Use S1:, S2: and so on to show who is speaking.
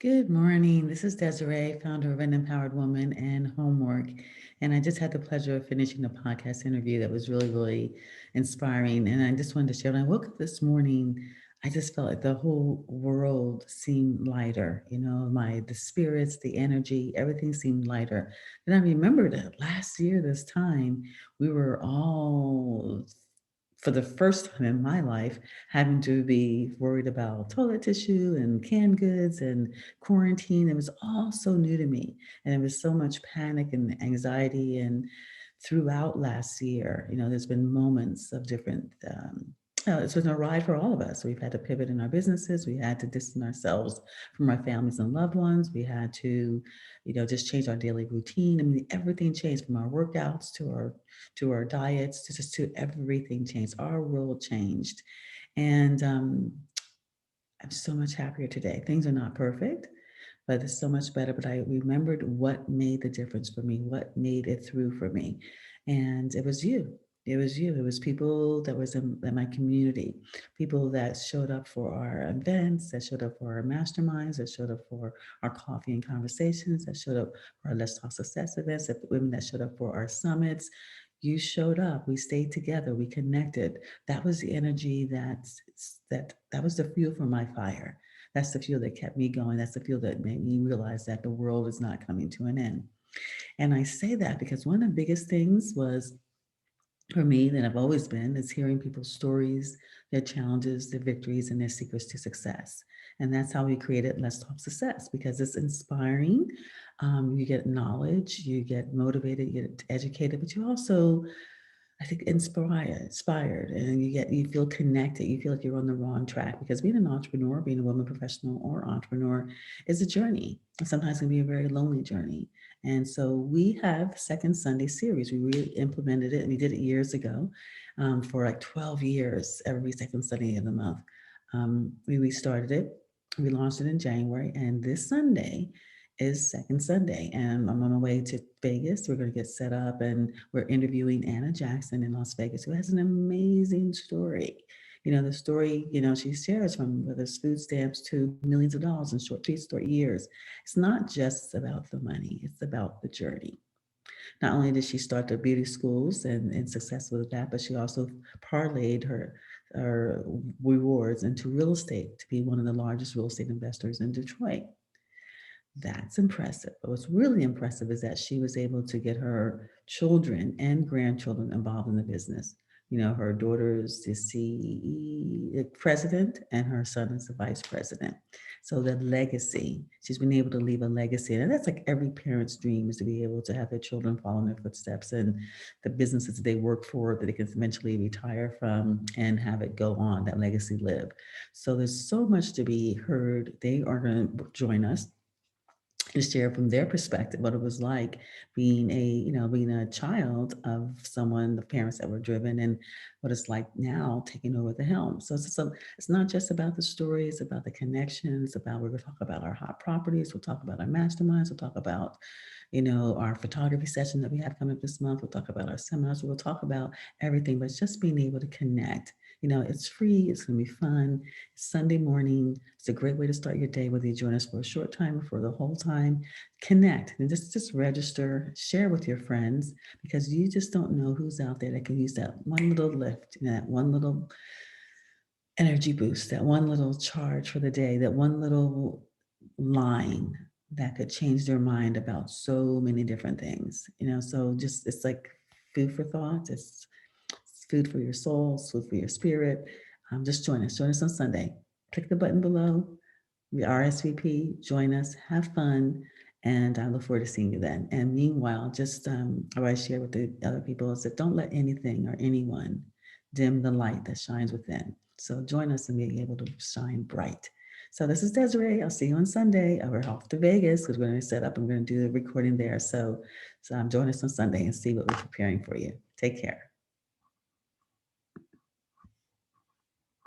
S1: Good morning. This is Desiree, founder of An Empowered Woman and HomWork. And I just had the pleasure of finishing a podcast interview that was really, really inspiring. And I just wanted to share, when I woke up this morning, I just felt like the whole world seemed lighter. The spirits, the energy, everything seemed lighter. And I remembered that last year, this time, we were all, for the first time in my life, having to be worried about toilet tissue and canned goods and quarantine. It was all so new to me. And it was so much panic and anxiety. And throughout last year, there's been moments of different, it's been a ride for all of us. We've had to pivot in our businesses. We had to distance ourselves from our families and loved ones. We had to, just change our daily routine. I mean, everything changed from our workouts to our diets to everything changed. Our world changed. And I'm so much happier today. Things are not perfect, but it's so much better. But I remembered what made the difference for me, what made it through for me. And it was you. It was you. It was people that was in my community, people that showed up for our events, that showed up for our masterminds, that showed up for our coffee and conversations, that showed up for our Let's Talk Success events, that women that showed up for our summits. You showed up. We stayed together. We connected. That was the energy that was the fuel for my fire. That's the fuel that kept me going. That's the fuel that made me realize that the world is not coming to an end. And I say that because one of the biggest things was for me that I've always been is hearing people's stories, their challenges, their victories, and their secrets to success. And that's how we created Let's Talk Success, because it's inspiring. You get knowledge, you get motivated, you get educated, but you also, I think, inspired, and you feel connected. You feel like you're on the wrong track, because being an entrepreneur, being a woman professional or entrepreneur, is a journey. Sometimes it can be a very lonely journey. And so we have Second Sunday series. We really implemented it. We did it years ago, for like 12 years, every second Sunday of the month. We restarted it. We launched it in January, and this Sunday is Second Sunday, and I'm on my way to Vegas. We're going to get set up, and we're interviewing Anna Jackson in Las Vegas, who has an amazing story. The story, she shares, from whether it's food stamps to millions of dollars in short years. It's not just about the money, it's about the journey. Not only did she start the beauty schools and success with that, but she also parlayed her rewards into real estate to be one of the largest real estate investors in Detroit. That's impressive. But what's really impressive is that she was able to get her children and grandchildren involved in the business. Her daughter is the president, and her son is the vice president. So the legacy, she's been able to leave a legacy. And that's like every parent's dream, is to be able to have their children follow in their footsteps, and the businesses they work for that they can eventually retire from and have it go on, that legacy live. So there's so much to be heard. They are going to join us and share from their perspective what it was like being a child of someone, the parents that were driven, and what it's like now taking over the helm. So it's not just about the story, it's about the connections, about, we're going to talk about our hot properties, we'll talk about our masterminds, we'll talk about, our photography session that we have coming up this month, we'll talk about our seminars, we'll talk about everything, but it's just being able to connect. It's free, it's going to be fun. It's Sunday morning. It's a great way to start your day, whether you join us for a short time or for the whole time. Connect and just register, share with your friends, because you just don't know who's out there that can use that one little lift, that one little energy boost, that one little charge for the day, that one little line that could change their mind about so many different things. So just, it's like food for thought. It's food for your soul, it's food for your spirit. Just join us. Join us on Sunday. Click the button below. We RSVP. Join us. Have fun. And I look forward to seeing you then. And meanwhile, just what I share with the other people is that don't let anything or anyone dim the light that shines within. So join us in being able to shine bright. So this is Desiree. I'll see you on Sunday. We're off to Vegas because we're going to set up and we're going to do the recording there. So join us on Sunday and see what we're preparing for you. Take care.